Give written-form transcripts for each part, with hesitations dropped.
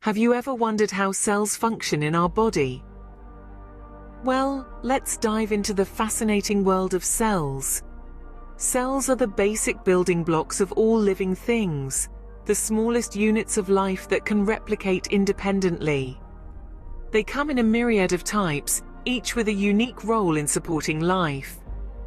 Have you ever wondered how cells function in our body? Well, let's dive into the fascinating world of cells. Cells are the basic building blocks of all living things, the smallest units of life that can replicate independently. They come in a myriad of types, each with a unique role in supporting life.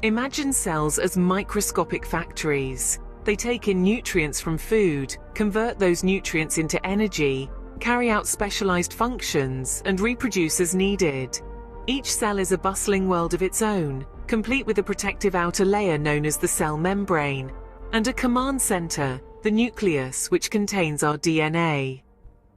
Imagine cells as microscopic factories. They take in nutrients from food, convert those nutrients into energy, carry out specialized functions, and reproduce as needed. Each cell is a bustling world of its own, complete with a protective outer layer known as the cell membrane, and a command center, the nucleus, which contains our DNA.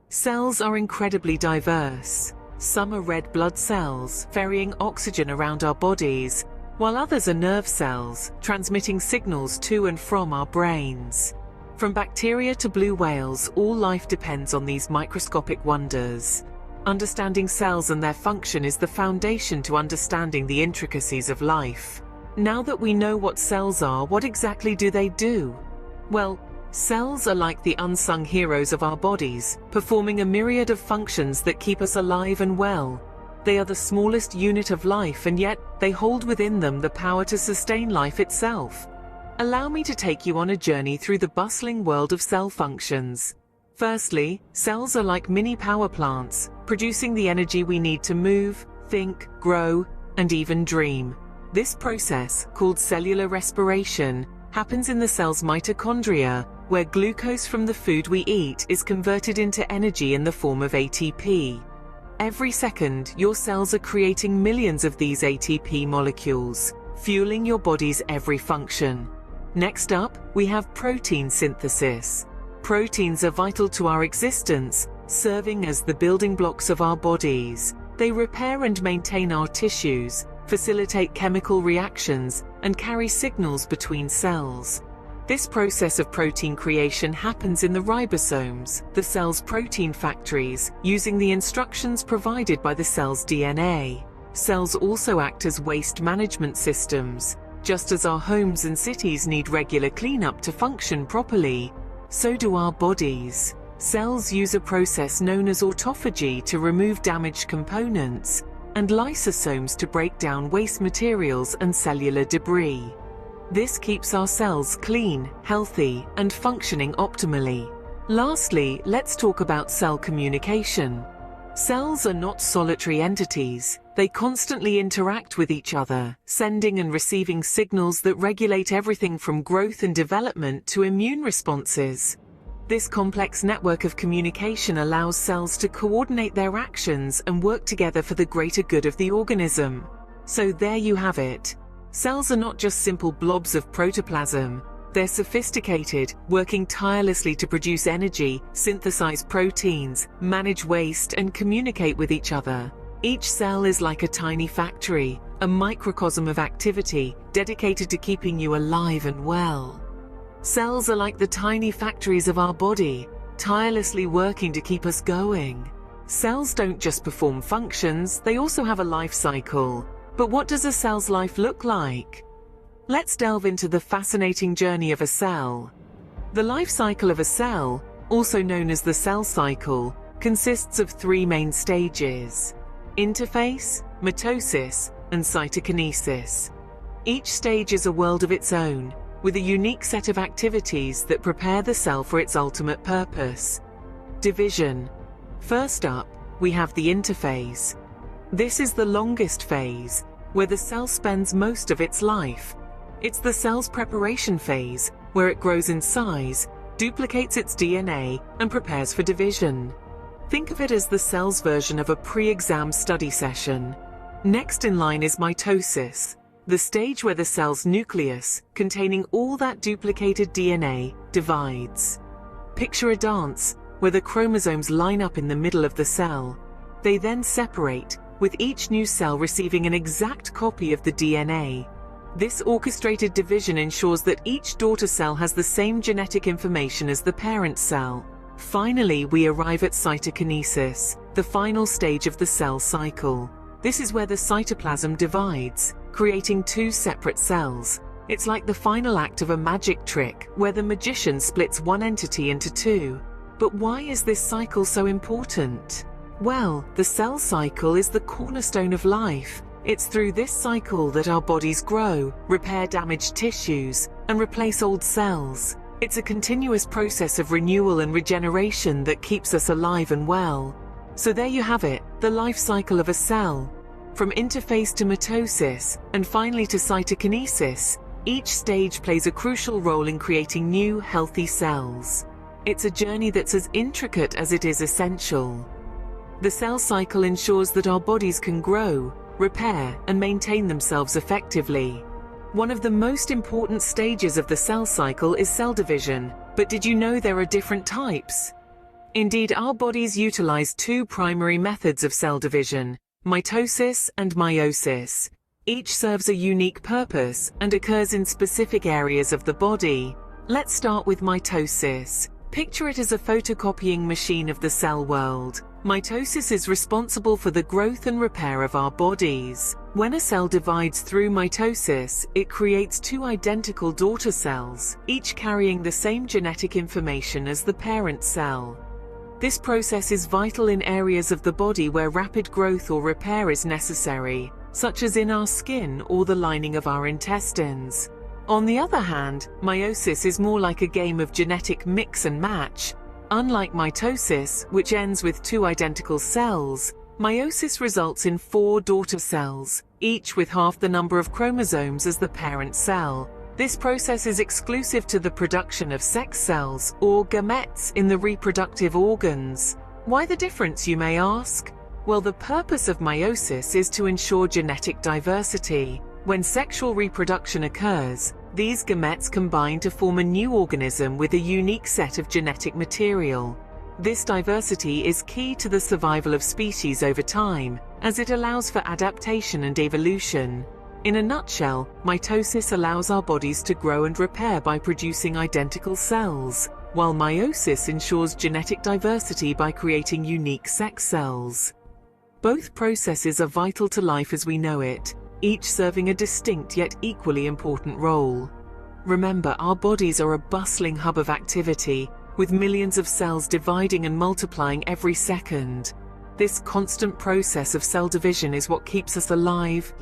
Cells are incredibly diverse. Some are red blood cells, ferrying oxygen around our bodies, while others are nerve cells, transmitting signals to and from our brains. From bacteria to blue whales, all life depends on these microscopic wonders. Understanding cells and their function is the foundation to understanding the intricacies of life. Now that we know what cells are, what exactly do they do? Well, cells are like the unsung heroes of our bodies, performing a myriad of functions that keep us alive and well. They are the smallest unit of life, and yet they hold within them the power to sustain life itself. Allow me to take you on a journey through the bustling world of cell functions. Firstly, cells are like mini power plants, producing the energy we need to move, think, grow, and even dream. This process, called cellular respiration, happens in the cell's mitochondria, where glucose from the food we eat is converted into energy in the form of ATP. Every second, your cells are creating millions of these ATP molecules, fueling your body's every function. Next up, we have protein synthesis. Proteins are vital to our existence, serving as the building blocks of our bodies. They repair and maintain our tissues, facilitate chemical reactions, and carry signals between cells. This process of protein creation happens in the ribosomes, the cell's protein factories, using the instructions provided by the cell's DNA. Cells also act as waste management systems. Just as our homes and cities need regular cleanup to function properly, so do our bodies. Cells use a process known as autophagy to remove damaged components, and lysosomes to break down waste materials and cellular debris. This keeps our cells clean, healthy, and functioning optimally. Lastly, let's talk about cell communication. Cells are not solitary entities. They constantly interact with each other, sending and receiving signals that regulate everything from growth and development to immune responses. This complex network of communication allows cells to coordinate their actions and work together for the greater good of the organism. So there you have it. Cells are not just simple blobs of protoplasm. They're sophisticated, working tirelessly to produce energy, synthesize proteins, manage waste, and communicate with each other. Each cell is like a tiny factory, a microcosm of activity, dedicated to keeping you alive and well. Cells are like the tiny factories of our body, tirelessly working to keep us going. Cells don't just perform functions, they also have a life cycle. But what does a cell's life look like? Let's delve into the fascinating journey of a cell. The life cycle of a cell, also known as the cell cycle, consists of three main stages: interphase, mitosis, and cytokinesis. Each stage is a world of its own, with a unique set of activities that prepare the cell for its ultimate purpose: division. First up, we have the interphase. This is the longest phase, where the cell spends most of its life. It's the cell's preparation phase, where it grows in size, duplicates its DNA, and prepares for division. Think of it as the cell's version of a pre-exam study session. Next in line is mitosis, the stage where the cell's nucleus, containing all that duplicated DNA, divides. Picture a dance, where the chromosomes line up in the middle of the cell. They then separate, with each new cell receiving an exact copy of the DNA. This orchestrated division ensures that each daughter cell has the same genetic information as the parent cell. Finally, we arrive at cytokinesis, the final stage of the cell cycle. This is where the cytoplasm divides, creating two separate cells. It's like the final act of a magic trick, where the magician splits one entity into two. But why is this cycle so important? Well, the cell cycle is the cornerstone of life. It's through this cycle that our bodies grow, repair damaged tissues, and replace old cells. It's a continuous process of renewal and regeneration that keeps us alive and well. So there you have it, the life cycle of a cell. From interphase to mitosis, and finally to cytokinesis, each stage plays a crucial role in creating new, healthy cells. It's a journey that's as intricate as it is essential. The cell cycle ensures that our bodies can grow, repair, and maintain themselves effectively. One of the most important stages of the cell cycle is cell division, but did you know there are different types? Indeed, our bodies utilize two primary methods of cell division, mitosis and meiosis. Each serves a unique purpose and occurs in specific areas of the body. Let's start with mitosis. Picture it as a photocopying machine of the cell world. Mitosis is responsible for the growth and repair of our bodies. When a cell divides through mitosis, it creates two identical daughter cells, each carrying the same genetic information as the parent cell. This process is vital in areas of the body where rapid growth or repair is necessary, such as in our skin or the lining of our intestines. On the other hand, meiosis is more like a game of genetic mix and match. Unlike mitosis, which ends with two identical cells, meiosis results in 4 daughter cells, each with half the number of chromosomes as the parent cell. This process is exclusive to the production of sex cells, or gametes, in the reproductive organs. Why the difference, you may ask? Well, the purpose of meiosis is to ensure genetic diversity. When sexual reproduction occurs, these gametes combine to form a new organism with a unique set of genetic material. This diversity is key to the survival of species over time, as it allows for adaptation and evolution. In a nutshell, mitosis allows our bodies to grow and repair by producing identical cells, while meiosis ensures genetic diversity by creating unique sex cells. Both processes are vital to life as we know it, each serving a distinct yet equally important role. Remember, our bodies are a bustling hub of activity, with millions of cells dividing and multiplying every second. This constant process of cell division is what keeps us alive.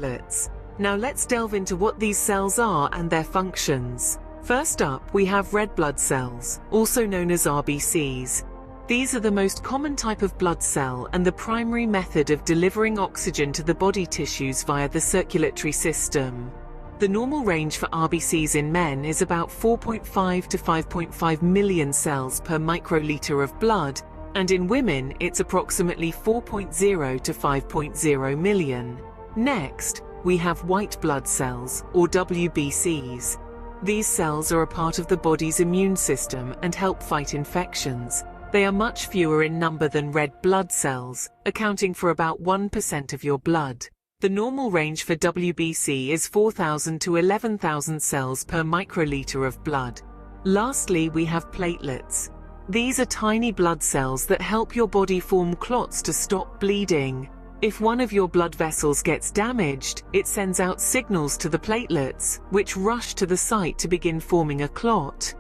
Now let's delve into what these cells are and their functions. First up, we have red blood cells, also known as RBCs. These are the most common type of blood cell and the primary method of delivering oxygen to the body tissues via the circulatory system. The normal range for RBCs in men is about 4.5 to 5.5 million cells per microliter of blood, and in women it's approximately 4.0 to 5.0 million. Next, we have white blood cells, or WBCs. These cells are a part of the body's immune system and help fight infections. They are much fewer in number than red blood cells, accounting for about 1% of your blood. The normal range for WBC is 4,000 to 11,000 cells per microliter of blood. Lastly, we have platelets. These are tiny blood cells that help your body form clots to stop bleeding. If one of your blood vessels gets damaged, it sends out signals to the platelets, which rush to the site to begin forming a clot.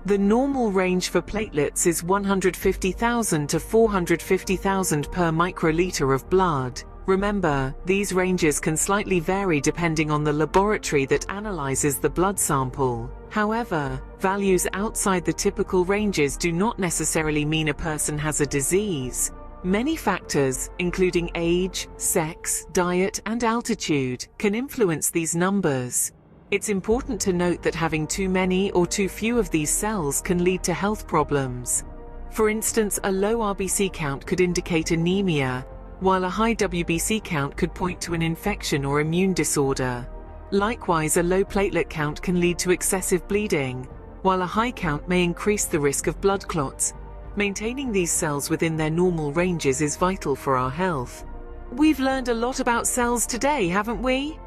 The normal range for platelets is 150,000 to 450,000 per microliter of blood. Remember, these ranges can slightly vary depending on the laboratory that analyzes the blood sample. However, values outside the typical ranges do not necessarily mean a person has a disease. Many factors, including age, sex, diet, and altitude, can influence these numbers. It's important to note that having too many or too few of these cells can lead to health problems. For instance, a low RBC count could indicate anemia, while a high WBC count could point to an infection or immune disorder. Likewise, a low platelet count can lead to excessive bleeding, while a high count may increase the risk of blood clots. Maintaining these cells within their normal ranges is vital for our health. We've learned a lot about cells today, haven't we?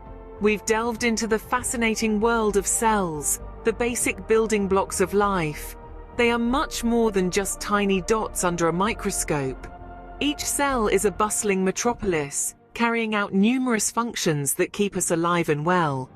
We've delved into the fascinating world of cells, the basic building blocks of life. They are much more than just tiny dots under a microscope. Each cell is a bustling metropolis, carrying out numerous functions that keep us alive and well.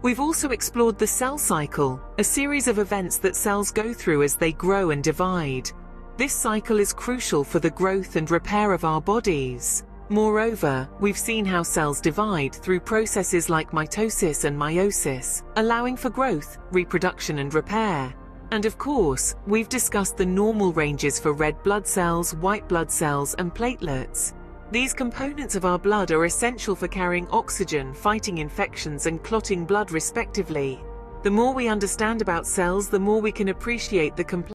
We've also explored the cell cycle, a series of events that cells go through as they grow and divide. This cycle is crucial for the growth and repair of our bodies. Moreover, we've seen how cells divide through processes like mitosis and meiosis, allowing for growth, reproduction and repair. And of course, we've discussed the normal ranges for red blood cells, white blood cells, and platelets. These components of our blood are essential for carrying oxygen, fighting infections, and clotting blood respectively. The more we understand about cells, the more we can appreciate the complexity